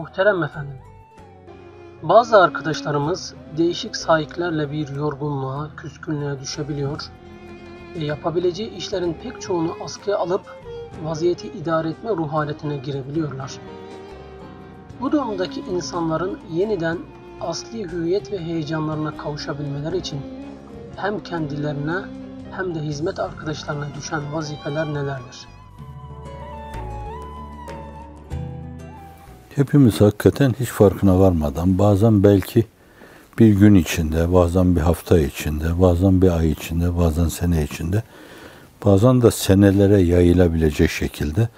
Muhterem efendim, bazı arkadaşlarımız değişik sahiplerle bir yorgunluğa, küskünlüğe düşebiliyor ve yapabileceği işlerin pek çoğunu askıya alıp vaziyeti idare etme ruh haletine girebiliyorlar. Bu durumdaki insanların yeniden asli hüviyet ve heyecanlarına kavuşabilmeleri için hem kendilerine hem de hizmet arkadaşlarına düşen vazifeler nelerdir? Hepimiz hakikaten hiç farkına varmadan bazen belki bir gün içinde, bazen bir hafta içinde, bazen bir ay içinde, bazen sene içinde, bazen de senelere yayılabilecek şekilde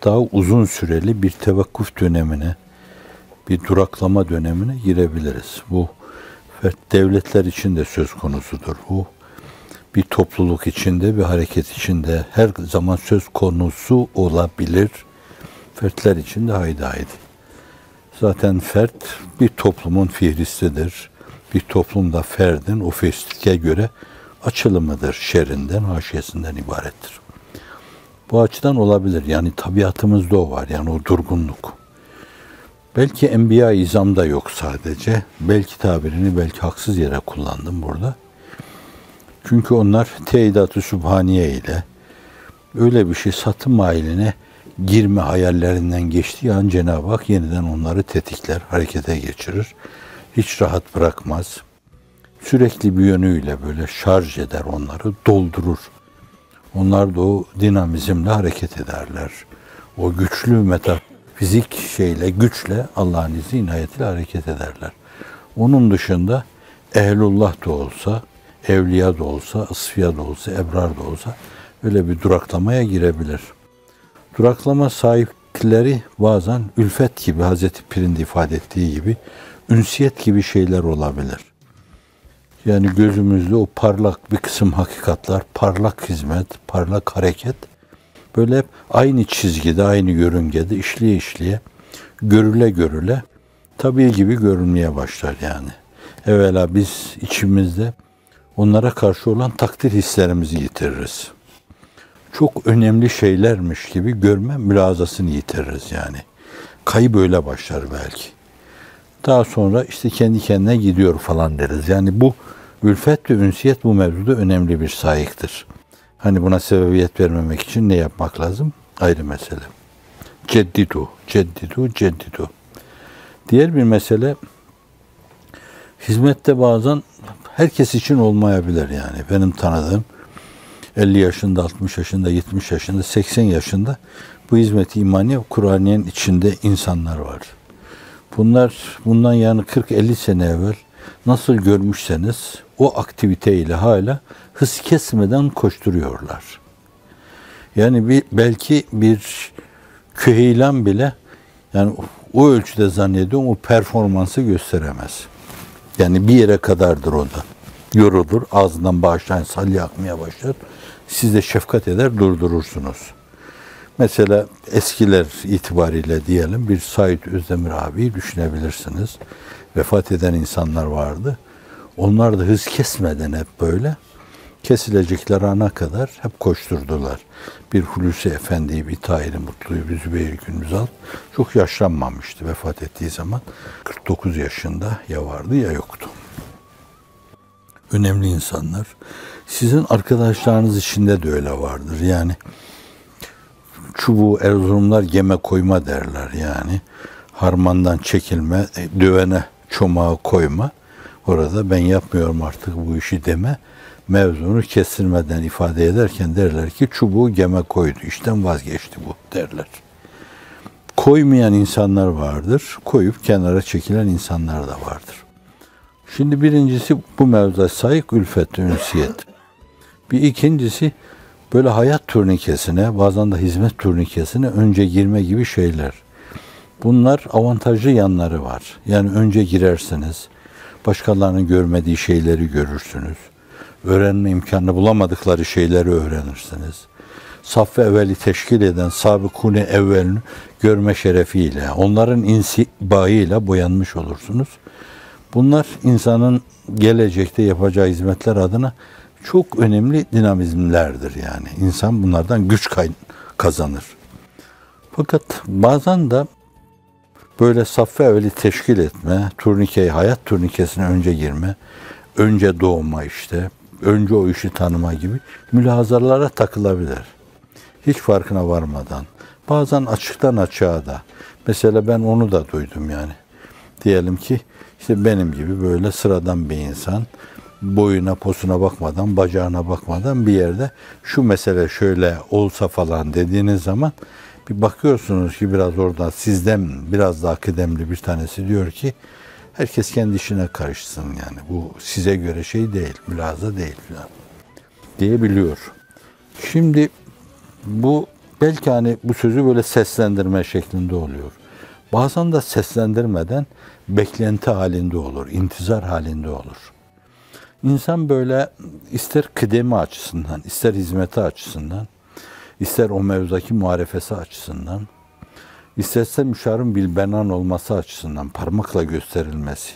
daha uzun süreli bir tevakkuf dönemine, bir duraklama dönemine girebiliriz. Bu devletler için de söz konusudur. Bu bir topluluk içinde, bir hareket içinde her zaman söz konusu olabilir. Fertler için de haydi. Zaten fert bir toplumun fihristidir. Bir toplumda ferdin o fihriste göre açılımıdır. Şerrinden, haşiyesinden ibarettir. Bu açıdan olabilir. Yani tabiatımızda o var. Yani o durgunluk. Belki Enbiya-i İzam'da yok sadece. Belki tabirini belki haksız yere kullandım burada. Çünkü onlar teydat-ı sübhaniye ile öyle bir şey satım mailine girme hayallerinden geçtiği an Cenab-ı Hak yeniden onları tetikler, harekete geçirir. Hiç rahat bırakmaz. Sürekli bir yönüyle böyle şarj eder onları, doldurur. Onlar da o dinamizmle hareket ederler. O güçlü metafizik güçle Allah'ın izni inayetiyle hareket ederler. Onun dışında ehlullah da olsa, evliya da olsa, ısfiya da olsa, ebrar da olsa öyle bir duraklamaya girebilir. Duraklama sahipleri bazen ülfet gibi, Hazreti Pir'in de ifade ettiği gibi, ünsiyet gibi şeyler olabilir. Yani gözümüzde o parlak bir kısım hakikatler, parlak hizmet, parlak hareket, böyle hep aynı çizgide, aynı yörüngede işliye işliye, görüle görüle, tabii gibi görünmeye başlar yani. Evvela biz içimizde onlara karşı olan takdir hislerimizi yitiririz. Çok önemli şeylermiş gibi görme mülazasını yitiririz yani. Kayıp öyle başlar belki. Daha sonra işte kendi kendine gidiyor falan deriz. Yani bu ülfet ve ünsiyet bu mevzuda önemli bir sayıktır. Hani buna sebebiyet vermemek için ne yapmak lazım? Ayrı mesele. Ceddidu, ceddidu, ceddidu. Diğer bir mesele, hizmette bazen herkes için olmayabilir yani. Benim tanıdığım 50 yaşında, 60 yaşında, 70 yaşında, 80 yaşında bu hizmet-i imaniye Kur'aniye'nin içinde insanlar var. Bundan yani 40-50 sene evvel nasıl görmüşseniz o aktiviteyle hala hız kesmeden koşturuyorlar. Yani belki bir küheylan bile yani o ölçüde zannediyorum o performansı gösteremez. Yani bir yere kadardır o da. Yorulur, ağzından bağışlayan salya akmaya başlar. Siz de şefkat eder, durdurursunuz. Mesela eskiler itibariyle diyelim bir Said Özdemir abi düşünebilirsiniz. Vefat eden insanlar vardı. Onlar da hız kesmeden hep böyle kesilecekler ana kadar hep koşturdular. Bir Hulusi Efendi'yi, bir Tahir-i Mutlu'yu, bir Zübeyir Gündüzal çok yaşlanmamıştı vefat ettiği zaman. 49 yaşında ya vardı ya yoktu. Önemli insanlar. Sizin arkadaşlarınız içinde de öyle vardır. Yani çubuğu Erzurumlar geme koyma derler yani. Harmandan çekilme, dövene çomağı koyma. Orada ben yapmıyorum artık bu işi deme. Mevzunu kestirmeden ifade ederken derler ki çubuğu geme koydu. İşten vazgeçti bu derler. Koymayan insanlar vardır. Koyup kenara çekilen insanlar da vardır. Şimdi birincisi bu mevzuda sayık, ülfet, ünsiyet. Bir ikincisi böyle hayat turnikesine, bazen de hizmet turnikesine önce girme gibi şeyler. Bunlar avantajlı yanları var. Yani önce girersiniz, başkalarının görmediği şeyleri görürsünüz. Öğrenme imkanı bulamadıkları şeyleri öğrenirsiniz. Saf ve evveli teşkil eden sabıkune evvelini görme şerefiyle, onların insibaiyle boyanmış olursunuz. Bunlar insanın gelecekte yapacağı hizmetler adına çok önemli dinamizmlerdir yani. İnsan bunlardan güç kazanır. Fakat bazen de böyle saffa evveli teşkil etme, turnikeyi, hayat turnikesine önce girme, önce doğma işte, önce o işi tanıma gibi mülahazalara takılabilir. Hiç farkına varmadan. Bazen açıktan açığa da. Mesela ben onu da duydum yani. Diyelim ki işte benim gibi böyle sıradan bir insan boyuna posuna bakmadan, bacağına bakmadan bir yerde şu mesele şöyle olsa falan dediğiniz zaman bir bakıyorsunuz ki biraz orada sizden biraz daha kıdemli bir tanesi diyor ki herkes kendi işine karışsın yani. Bu size göre şey değil, mülahaza değil falan diyebiliyor. Şimdi bu belki hani bu sözü böyle seslendirme şeklinde oluyor. Bazen de seslendirmeden beklenti halinde olur, intizar halinde olur. İnsan böyle ister kıdemi açısından, ister hizmeti açısından, ister o mevzudaki muharefesi açısından, isterse müşarın bilbenan olması açısından parmakla gösterilmesi,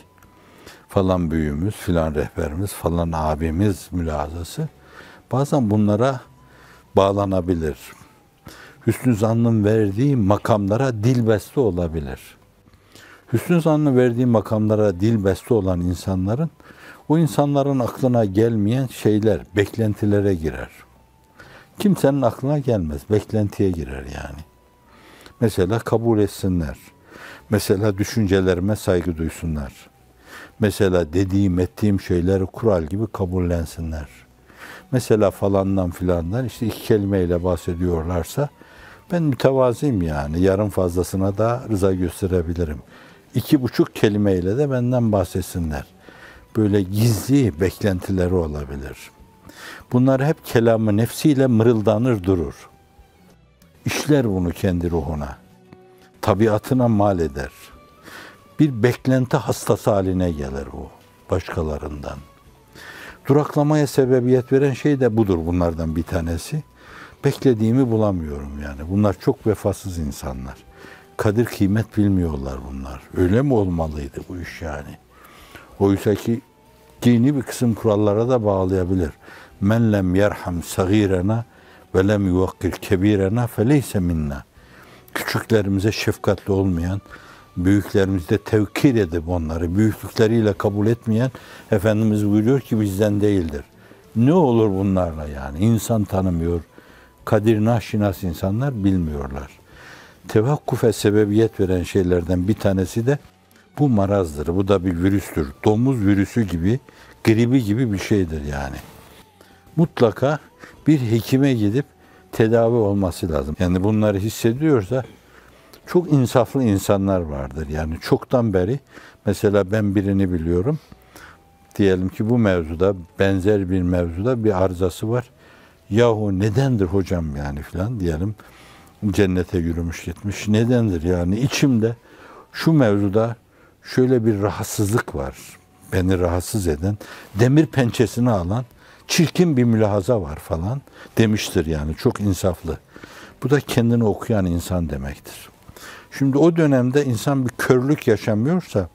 falan büyüğümüz, filan rehberimiz, falan abimiz mülazası bazen bunlara bağlanabilir. Hüsnü zannın verdiği makamlara dilbeste olabilir. Hüsnü zannın verdiği makamlara dilbeste olan insanların, o insanların aklına gelmeyen şeyler, beklentilere girer. Kimsenin aklına gelmez, beklentiye girer yani. Mesela kabul etsinler. Mesela düşüncelerime saygı duysunlar. Mesela dediğim, ettiğim şeyleri kural gibi kabullensinler. Mesela falandan filandan işte 2 kelimeyle bahsediyorlarsa ben mütevazıyım yani. Yarım fazlasına da rıza gösterebilirim. 2,5 kelimeyle de benden bahsetsinler. Böyle gizli beklentileri olabilir. Bunlar hep kelamı nefsiyle mırıldanır durur. İşler bunu kendi ruhuna. Tabiatına mal eder. Bir beklenti hastası haline gelir bu başkalarından. Duraklamaya sebebiyet veren şey de budur bunlardan bir tanesi. Beklediğimi bulamıyorum yani. Bunlar çok vefasız insanlar. Kadir kıymet bilmiyorlar bunlar. Öyle mi olmalıydı bu iş yani? Oysa ki dini bir kısım kurallara da bağlayabilir. Men lem yerham sagirena ve lem yuvakkir kebirena feleyse minna. Küçüklerimize şefkatli olmayan, büyüklerimizde tevkir edip onları büyüklükleriyle kabul etmeyen Efendimiz buyuruyor ki bizden değildir. Ne olur bunlarla yani? İnsan tanımıyor, kadir naşinas insanlar bilmiyorlar. Tevakkufe sebebiyet veren şeylerden bir tanesi de bu marazdır. Bu da bir virüstür. Domuz virüsü gibi, gribi gibi bir şeydir yani. Mutlaka bir hekime gidip tedavi olması lazım. Yani bunları hissediyorsa çok insaflı insanlar vardır. Yani çoktan beri mesela ben birini biliyorum. Diyelim ki bu mevzuda benzer bir mevzuda bir arızası var. Yahu nedendir hocam yani filan diyelim. Cennete yürümüş gitmiş. Nedendir yani içimde şu mevzuda şöyle bir rahatsızlık var. Beni rahatsız eden, demir pençesini alan çirkin bir mülahaza var falan demiştir yani. Çok insaflı. Bu da kendini okuyan insan demektir. Şimdi o dönemde insan bir körlük yaşamıyorsa,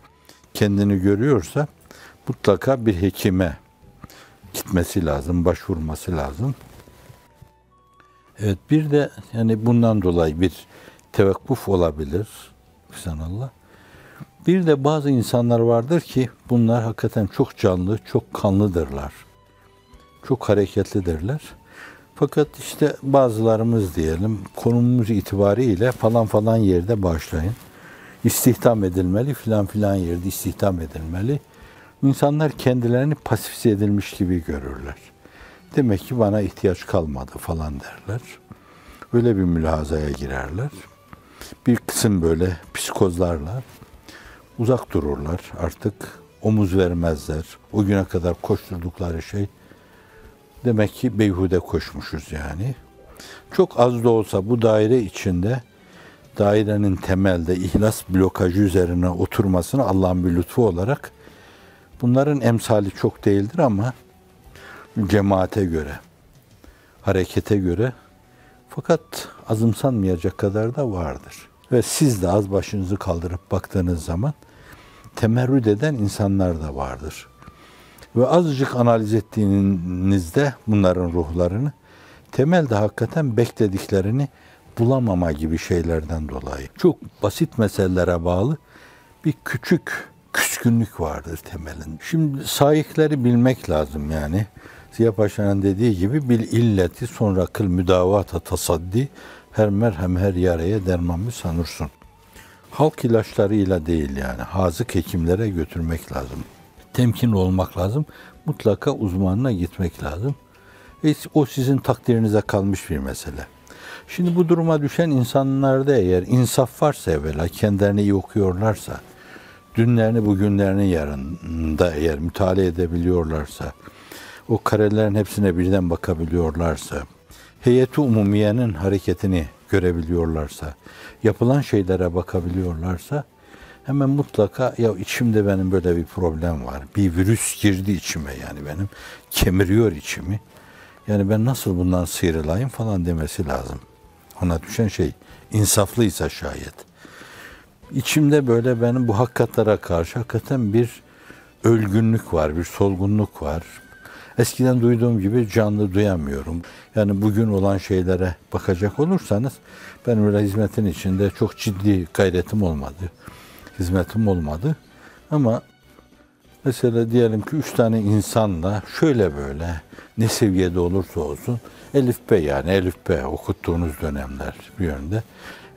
kendini görüyorsa mutlaka bir hekime gitmesi lazım, başvurması lazım. Evet, bir de yani bundan dolayı bir tevekkuf olabilir. Allah. Bir de bazı insanlar vardır ki bunlar hakikaten çok canlı, çok kanlıdırlar. Çok hareketlidirler. Fakat işte bazılarımız diyelim konumumuz itibariyle falan falan yerde başlayın. İstihdam edilmeli, filan filan yerde istihdam edilmeli. İnsanlar kendilerini pasifize edilmiş gibi görürler. Demek ki bana ihtiyaç kalmadı falan derler. Öyle bir mülahazaya girerler. Bir kısım böyle psikozlarla uzak dururlar artık. Omuz vermezler. O güne kadar koşturdukları şey demek ki beyhude koşmuşuz yani. Çok az da olsa bu daire içinde dairenin temelde ihlas blokajı üzerine oturmasını Allah'ın bir lütfu olarak bunların emsali çok değildir ama cemaate göre, harekete göre fakat azımsanmayacak kadar da vardır. Ve siz de az başınızı kaldırıp baktığınız zaman temerrüt eden insanlar da vardır. Ve azıcık analiz ettiğinizde bunların ruhlarını temelde hakikaten beklediklerini bulamama gibi şeylerden dolayı. Çok basit meselelere bağlı bir küçük küskünlük vardır temelinde. Şimdi sahipleri bilmek lazım yani. Ziya Paşa'nın dediği gibi bil illeti sonra kıl müdavata tasaddi her merhem her yaraya derman mı sanırsın. Halk ilaçlarıyla değil yani. Hazık hekimlere götürmek lazım. Temkin olmak lazım. Mutlaka uzmanına gitmek lazım. O sizin takdirinize kalmış bir mesele. Şimdi bu duruma düşen insanlarda eğer insaf varsa evvela, kendilerini iyi okuyorlarsa, dünlerini bugünlerini yarında eğer mütalaa edebiliyorlarsa, o karelerin hepsine birden bakabiliyorlarsa, heyeti umumiyenin hareketini görebiliyorlarsa, yapılan şeylere bakabiliyorlarsa, hemen mutlaka ya içimde benim böyle bir problem var. Bir virüs girdi içime yani benim. Kemiriyor içimi. Yani ben nasıl bundan sıyrılayım falan demesi lazım. Ona düşen şey insaflıysa şayet. İçimde böyle benim bu hakikatlere karşı hakikaten bir ölgünlük var, bir solgunluk var. Eskiden duyduğum gibi canlı duyamıyorum. Yani bugün olan şeylere bakacak olursanız benim öyle hizmetin içinde çok ciddi gayretim olmadı. Hizmetim olmadı. Ama mesela diyelim ki 3 tane insanla şöyle böyle ne seviyede olursa olsun Elif B yani Elif B okuttuğunuz dönemler bir yönde.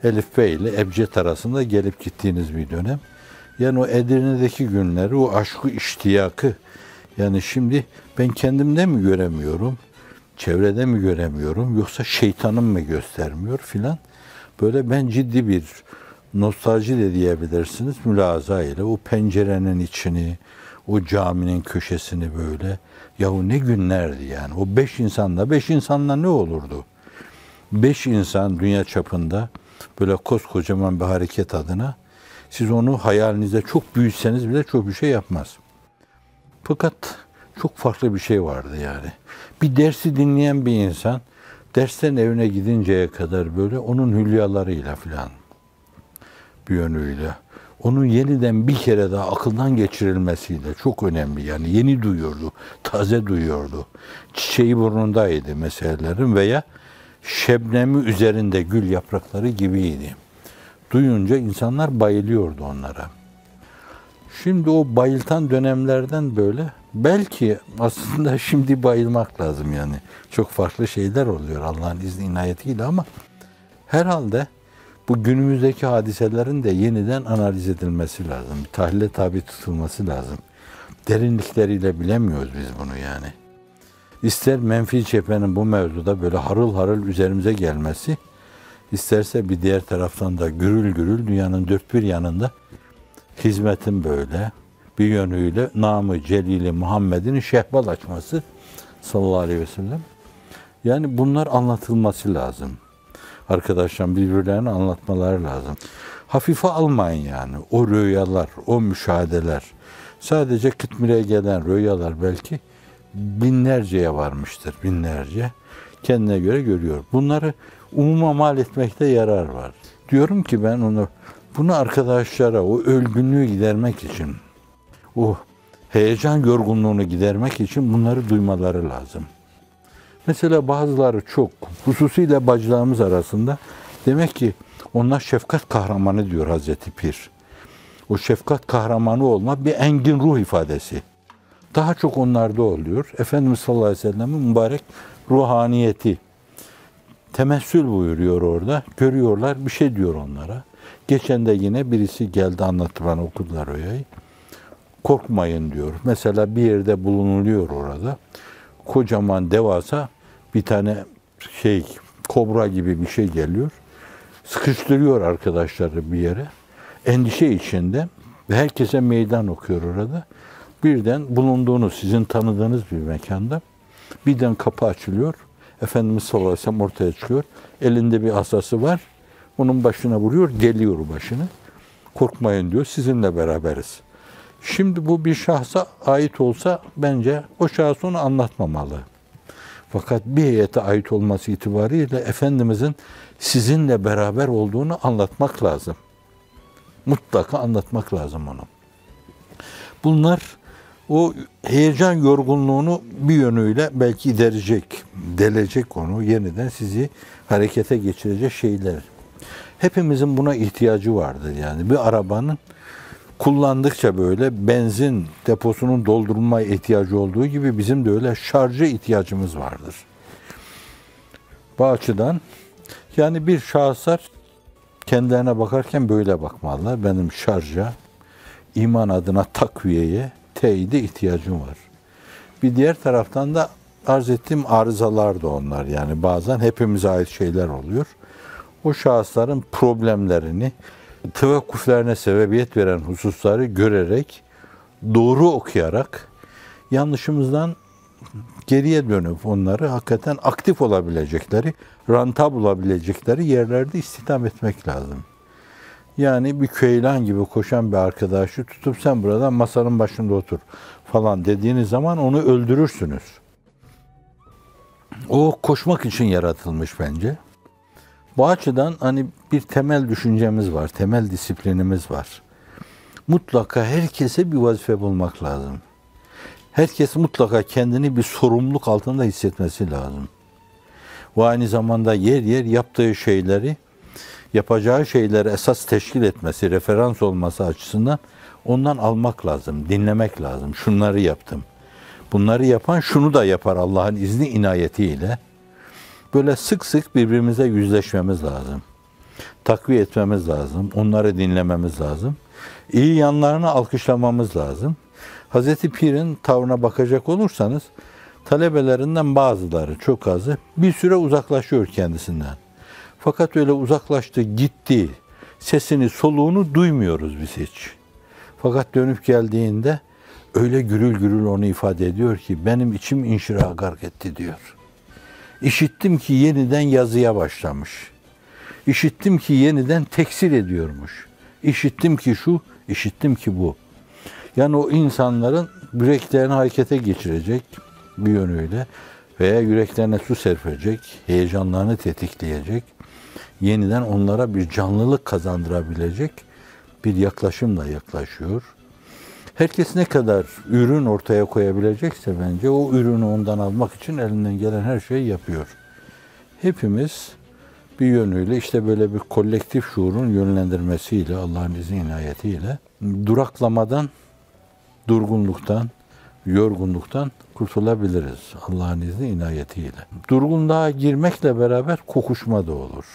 Elif B ile Ebced arasında gelip gittiğiniz bir dönem. Yani o Edirne'deki günleri, o aşkı, iştiyakı yani şimdi ben kendimde mi göremiyorum, çevrede mi göremiyorum yoksa şeytanım mı göstermiyor filan. Böyle ben ciddi bir nostalji de diyebilirsiniz mülaza ile o pencerenin içini, o caminin köşesini böyle. Yahu ne günlerdi yani. O 5 insanla ne olurdu? 5 insan dünya çapında böyle koskocaman bir hareket adına siz onu hayalinize çok büyütseniz bile çok bir şey yapmaz. Fakat çok farklı bir şey vardı yani. Bir dersi dinleyen bir insan dersten evine gidinceye kadar böyle onun hülyalarıyla filan bir yönüyle onun yeniden bir kere daha akıldan geçirilmesiyle çok önemli. Yani yeni duyuyordu, taze duyuyordu. Çiçeği burnundaydı meselelerin veya şebnemi üzerinde gül yaprakları gibiydi. Duyunca insanlar bayılıyordu onlara. Şimdi o bayıltan dönemlerden böyle belki aslında şimdi bayılmak lazım yani. Çok farklı şeyler oluyor Allah'ın izni inayetiyle ama herhalde bu günümüzdeki hadiselerin de yeniden analiz edilmesi lazım. Bir tahlile tabi tutulması lazım. Derinlikleriyle bilemiyoruz biz bunu yani. İster menfi cephenin bu mevzuda böyle harıl harıl üzerimize gelmesi, isterse bir diğer taraftan da gürül gürül dünyanın dört bir yanında hizmetin böyle bir yönüyle namı celili Muhammed'in şehbal açması sallallahu aleyhi ve sellem. Yani bunlar anlatılması lazım. Arkadaşlar birbirlerine anlatmaları lazım. Hafife almayın yani. O rüyalar, o müşahedeler. Sadece Kıtmire'ye gelen rüyalar belki binlerceye varmıştır. Binlerce. Kendine göre görüyor. Bunları umuma mal etmekte yarar var. Diyorum ki ben bunu arkadaşlara o ölgünlüğü gidermek için, o heyecan yorgunluğunu gidermek için bunları duymaları lazım. Mesela bazıları çok, hususiyle bacılarımız arasında demek ki onlar şefkat kahramanı diyor Hazreti Pir. O şefkat kahramanı olma bir engin ruh ifadesi. Daha çok onlarda oluyor. Efendimiz sallallahu aleyhi ve sellem'in mübarek ruhaniyeti temessül buyuruyor orada. Görüyorlar, bir şey diyor onlara. Geçen de yine birisi geldi anlattı bana, okudular rüyayı. Korkmayın diyor. Mesela bir yerde bulunuluyor orada. Kocaman devasa bir tane kobra gibi bir şey geliyor. Sıkıştırıyor arkadaşları bir yere. Endişe içinde ve herkese meydan okuyor orada. Birden bulunduğunuz, sizin tanıdığınız bir mekanda birden kapı açılıyor. Efendimiz sallallahu aleyhi ve sellem ortaya çıkıyor. Elinde bir asası var. Onun başına vuruyor, geliyor başını. Korkmayın diyor, sizinle beraberiz. Şimdi bu bir şahsa ait olsa bence o şahıs onu anlatmamalı. Fakat bir heyete ait olması itibariyle Efendimizin sizinle beraber olduğunu anlatmak lazım. Mutlaka anlatmak lazım onu. Bunlar O heyecan yorgunluğunu bir yönüyle belki delecek onu, yeniden sizi harekete geçirecek şeyler. Hepimizin buna ihtiyacı vardır yani. Bir arabanın kullandıkça böyle benzin deposunun doldurulmaya ihtiyacı olduğu gibi bizim de öyle şarja ihtiyacımız vardır. Bu açıdan yani bir şahıslar kendilerine bakarken böyle bakmalılar. Benim şarja, iman adına takviyeye, teyide ihtiyacım var. Bir diğer taraftan da arz ettiğim arızalar da onlar. Yani bazen hepimize ait şeyler oluyor. O şahısların problemlerini, tevekkuflerine sebebiyet veren hususları görerek, doğru okuyarak, yanlışımızdan geriye dönüp onları hakikaten aktif olabilecekleri, ranta bulabilecekleri yerlerde istihdam etmek lazım. Yani bir köylan gibi koşan bir arkadaşı tutup sen buradan masanın başında otur falan dediğiniz zaman onu öldürürsünüz. O koşmak için yaratılmış bence. Bu açıdan hani bir temel düşüncemiz var, temel disiplinimiz var. Mutlaka herkese bir vazife bulmak lazım. Herkes mutlaka kendini bir sorumluluk altında hissetmesi lazım. Ve aynı zamanda yer yer yaptığı şeyleri, yapacağı şeyleri esas teşkil etmesi, referans olması açısından ondan almak lazım, dinlemek lazım. Şunları yaptım. Bunları yapan şunu da yapar Allah'ın izni inayetiyle. Böyle sık sık birbirimize yüzleşmemiz lazım. Takviye etmemiz lazım. Onları dinlememiz lazım. İyi yanlarını alkışlamamız lazım. Hazreti Pir'in tavrına bakacak olursanız talebelerinden bazıları, çok azı bir süre uzaklaşıyor kendisinden. Fakat öyle uzaklaştı, gitti. Sesini, soluğunu duymuyoruz biz hiç. Fakat dönüp geldiğinde öyle gürül gürül onu ifade ediyor ki benim içim inşirah gark etti diyor. İşittim ki yeniden yazıya başlamış. İşittim ki yeniden teksir ediyormuş. İşittim ki şu, işittim ki bu. Yani o insanların yüreklerini harekete geçirecek bir yönüyle veya yüreklerine su serpecek, heyecanlarını tetikleyecek, yeniden onlara bir canlılık kazandırabilecek bir yaklaşımla yaklaşıyor. Herkes ne kadar ürün ortaya koyabilecekse bence o ürünü ondan almak için elinden gelen her şeyi yapıyor. Hepimiz bir yönüyle işte böyle bir kolektif şuurun yönlendirmesiyle, Allah'ın izni inayetiyle duraklamadan, durgunluktan, yorgunluktan kurtulabiliriz Allah'ın izni inayetiyle. Durgunluğa girmekle beraber kokuşma da olur.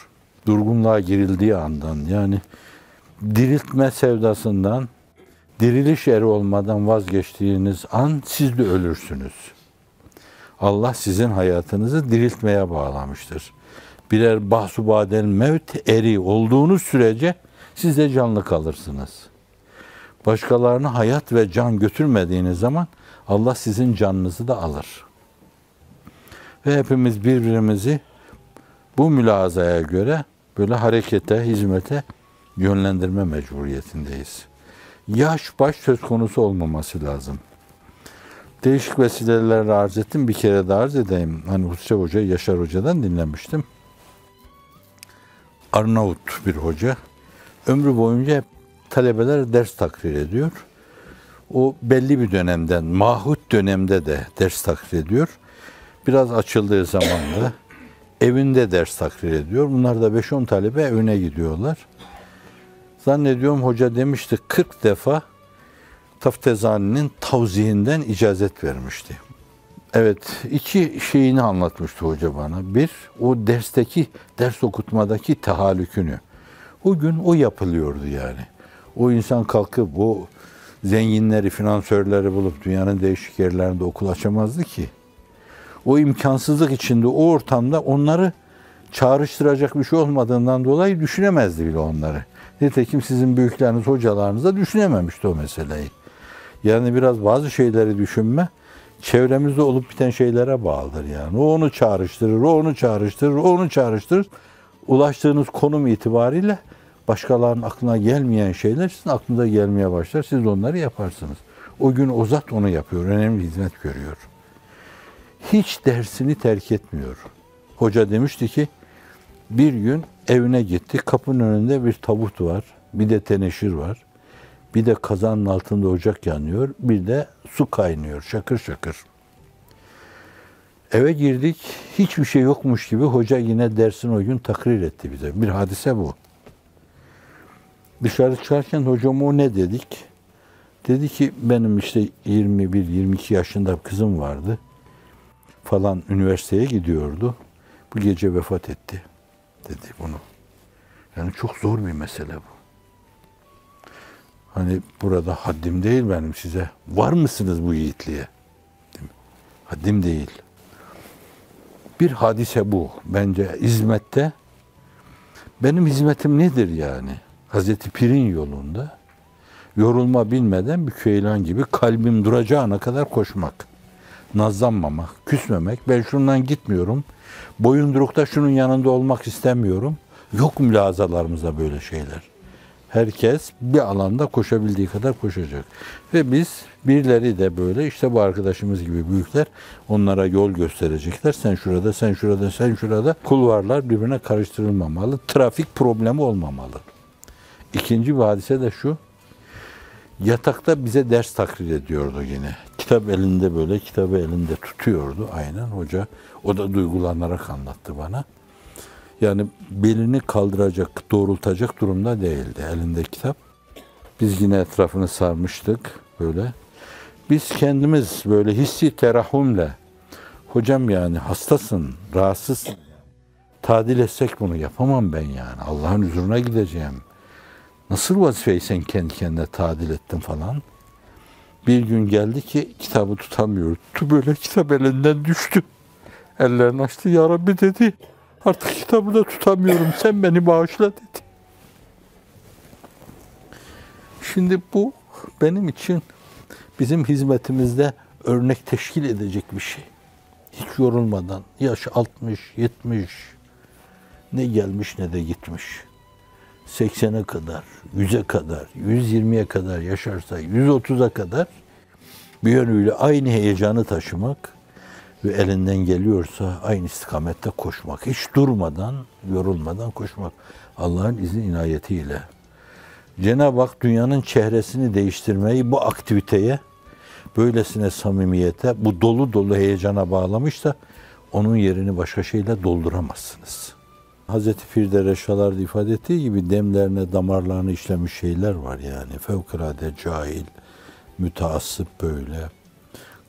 Durgunluğa girildiği andan yani diriltme sevdasından, diriliş eri olmadan vazgeçtiğiniz an siz de ölürsünüz. Allah sizin hayatınızı diriltmeye bağlamıştır. Birer bahsubadel mevt eri olduğunuz sürece siz de canlı kalırsınız. Başkalarına hayat ve can götürmediğiniz zaman Allah sizin canınızı da alır. Ve hepimiz birbirimizi bu mülazaya göre böyle harekete, hizmete yönlendirme mecburiyetindeyiz. Yaş baş söz konusu olmaması lazım. Değişik vesilelerle arz ettim. Bir kere de arz edeyim. Hani Husrev Hoca, Yaşar Hoca'dan dinlemiştim. Arnavut bir hoca. Ömrü boyunca hep talebeler ders takrir ediyor. O belli bir dönemden, mahut dönemde de ders takrir ediyor. Biraz açıldığı zaman da evinde ders takrir ediyor. Bunlar da 5-10 talebe evine gidiyorlar. Zannediyorum hoca demişti 40 defa Taftezani'nin tavzihinden icazet vermişti. Evet, iki şeyini anlatmıştı hoca bana. Bir, o ders okutmadaki tahallükünü. O gün o yapılıyordu yani. O insan kalkıp o zenginleri, finansörleri bulup dünyanın değişik yerlerinde okul açamazdı ki. O imkansızlık içinde, o ortamda onları çağrıştıracak bir şey olmadığından dolayı düşünemezdi bile onları. Nitekim sizin büyükleriniz, hocalarınız da düşünememişti o meseleyi. Yani biraz bazı şeyleri düşünme, çevremizde olup biten şeylere bağlıdır yani. O onu çağrıştırır, o onu çağrıştırır, o onu çağrıştırır. Ulaştığınız konum itibariyle başkalarının aklına gelmeyen şeyler sizin aklınıza gelmeye başlar. Siz onları yaparsınız. O gün o zat onu yapıyor, önemli hizmet görüyor. Hiç dersini terk etmiyor. Hoca demişti ki, bir gün evine gitti, kapının önünde bir tabut var, bir de teneşir var. Bir de kazanın altında ocak yanıyor. Bir de su kaynıyor şakır şakır. Eve girdik. Hiçbir şey yokmuş gibi hoca yine dersini o gün takrir etti bize. Bir hadise bu. Dışarı çıkarken hocama o ne dedik? Dedi ki benim işte 21-22 yaşında kızım vardı. Falan üniversiteye gidiyordu. Bu gece vefat etti dedi bunu. Yani çok zor bir mesele bu. Hani burada haddim değil benim size. Var mısınız bu yiğitliğe? Değil mi? Haddim değil. Bir hadise bu. Bence hizmette. Benim hizmetim nedir yani? Hazreti Pir'in yolunda yorulma bilmeden bir köylan gibi kalbim duracağına kadar koşmak. Nazlanmamak, küsmemek. Ben şundan gitmiyorum. Boyundurukta şunun yanında olmak istemiyorum. Yok mülazalarımızda böyle şeyler. Herkes bir alanda koşabildiği kadar koşacak. Ve biz birileri de böyle işte bu arkadaşımız gibi büyükler onlara yol gösterecekler. Sen şurada, sen şurada, sen şurada. Kulvarlar birbirine karıştırılmamalı. Trafik problemi olmamalı. İkinci bir hadise de şu. Yatakta bize ders takrir ediyordu yine. Kitap elinde böyle, kitabı elinde tutuyordu aynen hoca. O da duygulanarak anlattı bana. Yani belini kaldıracak, doğrultacak durumda değildi elinde kitap. Biz yine etrafını sarmıştık böyle. Biz kendimiz böyle hissi terahümle, hocam yani hastasın, rahatsızsın. Tadil etsek bunu yapamam ben yani. Allah'ın huzuruna gideceğim. Nasıl vazifeyi sen kendi kendine tadil ettin falan. Bir gün geldi ki kitabı tutamıyor. Böyle kitap elinden düştü. Ellerini açtı. Ya Rabbi dedi. Artık kitabı da tutamıyorum. Sen beni bağışla dedi. Şimdi bu benim için bizim hizmetimizde örnek teşkil edecek bir şey. Hiç yorulmadan. Yaş 60, 70 ne gelmiş ne de gitmiş. 80'e kadar, 100'e kadar, 120'ye kadar yaşarsa, 130'a kadar bir yönüyle aynı heyecanı taşımak ve elinden geliyorsa aynı istikamette koşmak. Hiç durmadan, yorulmadan koşmak. Allah'ın izni inayetiyle. Cenab-ı Hak dünyanın çehresini değiştirmeyi bu aktiviteye, böylesine samimiyete, bu dolu dolu heyecana bağlamışsa onun yerini başka şeyle dolduramazsınız. Hazreti Pir'de Reşalar'da ifade ettiği gibi demlerine, damarlarına işlemiş şeyler var yani. Fevkalade cahil, müteassıp böyle,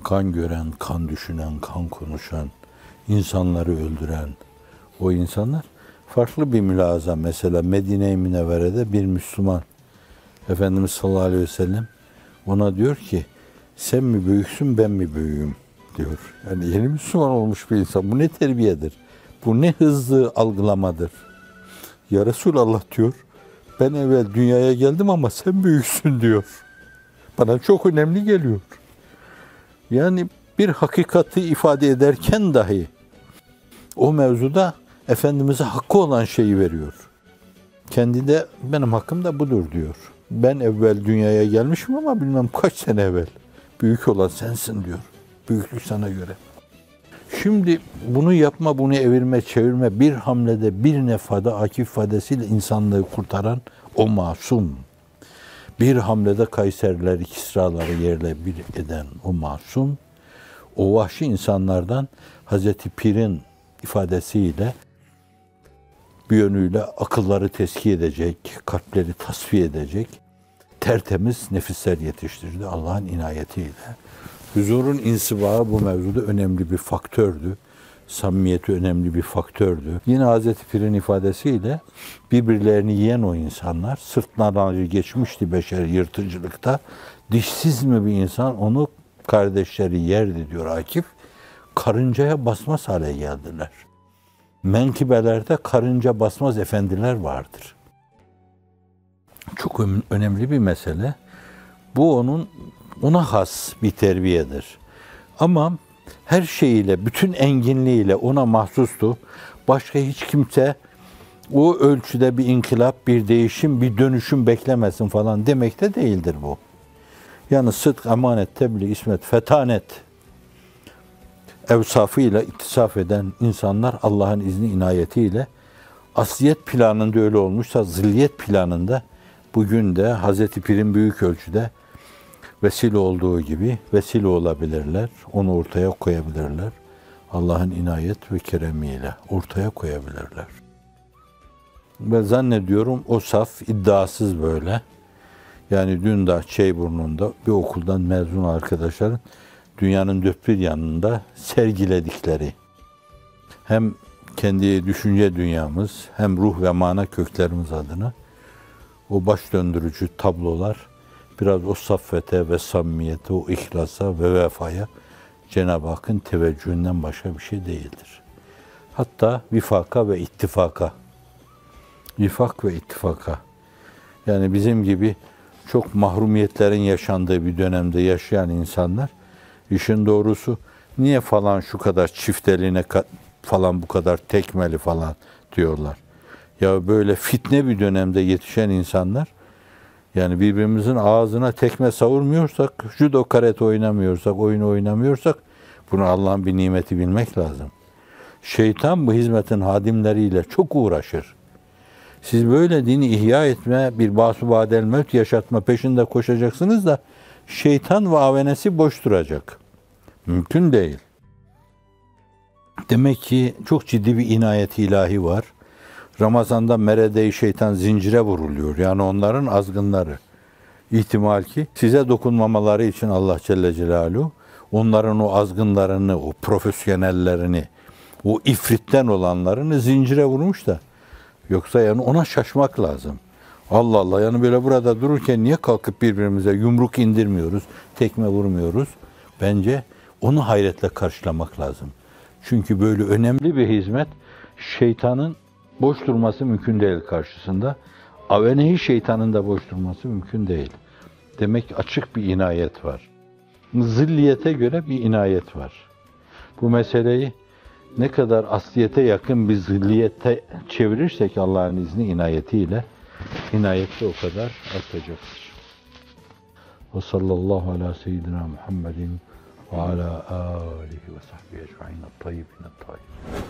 kan gören, kan düşünen, kan konuşan, insanları öldüren o insanlar. Farklı bir mülaza mesela Medine-i Münevvere'de bir Müslüman, Efendimiz sallallahu aleyhi ve sellem ona diyor ki sen mi büyüksün ben mi büyüğüm diyor. Yani yeni Müslüman olmuş bir insan. Bu ne terbiyedir? Bu ne hızlı algılamadır. Ya Resulallah diyor, ben evvel dünyaya geldim ama sen büyüksün diyor. Bana çok önemli geliyor. Yani bir hakikati ifade ederken dahi o mevzuda Efendimiz'e hakkı olan şeyi veriyor. Kendi de benim hakkım da budur diyor. Ben evvel dünyaya gelmişim ama bilmem kaç sene evvel. Büyük olan sensin diyor. Büyüklük sana göre. Şimdi bunu yapma, bunu evirme, çevirme, bir hamlede, bir nefada akif ifadesiyle insanlığı kurtaran o masum. Bir hamlede Kayserileri, Kisraları yerle bir eden o masum, o vahşi insanlardan Hazreti Pir'in ifadesiyle bir yönüyle akılları teskiye edecek, kalpleri tasfiye edecek, tertemiz nefisler yetiştirdi Allah'ın inayetiyle. Huzurun insibağı bu mevzuda önemli bir faktördü. Samimiyeti önemli bir faktördü. Yine Hazreti Pir'in ifadesiyle birbirlerini yiyen o insanlar, sırtlarına geçmişti beşer yırtıcılıkta. Dişsiz mi bir insan onu kardeşleri yerdi diyor Akif. Karıncaya basmaz hale geldiler. Menkibelerde karınca basmaz efendiler vardır. Çok önemli bir mesele. Bu ona has bir terbiyedir. Ama her şeyiyle, bütün enginliğiyle ona mahsustu. Başka hiç kimse o ölçüde bir inkılap, bir değişim, bir dönüşüm beklemesin falan demek de değildir bu. Yani sıdk, emanet, tebliğ, ismet, fetanet evsafıyla ittisaf eden insanlar Allah'ın izni inayetiyle asliyet planında öyle olmuşsa zilliyet planında bugün de Hazreti Pir'in büyük ölçüde vesile olduğu gibi vesile olabilirler. Onu ortaya koyabilirler. Allah'ın inayet ve keremiyle ortaya koyabilirler. Ve zannediyorum o saf iddiasız böyle. Yani dün de Çeyburnu'nda bir okuldan mezun arkadaşların dünyanın dört bir yanında sergiledikleri hem kendi düşünce dünyamız hem ruh ve mana köklerimiz adına o baş döndürücü tablolar biraz o saffete ve samimiyete, o ihlasa ve vefaya Cenab-ı Hakk'ın teveccühünden başka bir şey değildir. Hatta vifaka ve ittifaka. Vifak ve ittifaka. Yani bizim gibi çok mahrumiyetlerin yaşandığı bir dönemde yaşayan insanlar, işin doğrusu niye falan şu kadar çifteline falan bu kadar tekmeli falan diyorlar. Ya böyle fitne bir dönemde yetişen insanlar, yani birbirimizin ağzına tekme savurmuyorsak, judo karate oynamıyorsak, oyun oynamıyorsak, bunu Allah'ın bir nimeti bilmek lazım. Şeytan bu hizmetin hadimleriyle çok uğraşır. Siz böyle dini ihya etme, bir basu badel mevt yaşatma peşinde koşacaksınız da şeytan ve avenesi boş duracak. Mümkün değil. Demek ki çok ciddi bir inayet ilahi var. Ramazan'da merede-i şeytan zincire vuruluyor. Yani onların azgınları. İhtimal ki size dokunmamaları için Allah Celle Celaluhu onların o azgınlarını, o profesyonellerini, o ifritten olanlarını zincire vurmuş da. Yoksa yani ona şaşmak lazım. Allah Allah, yani böyle burada dururken niye kalkıp birbirimize yumruk indirmiyoruz, tekme vurmuyoruz? Bence onu hayretle karşılamak lazım. Çünkü böyle önemli bir hizmet, şeytanın boş durması mümkün değil karşısında. Avenehi şeytanın da boş durması mümkün değil. Demek ki açık bir inayet var. Zilliyete göre bir inayet var. Bu meseleyi ne kadar asliyete yakın bir zilliyete çevirirsek Allah'ın izni inayetiyle, inayet de o kadar artacaktır. Ve sallallahu ala seyyidina Muhammedin ve ala alihi ve sahbihi ecma'in at-tayyibin at-tayyibin.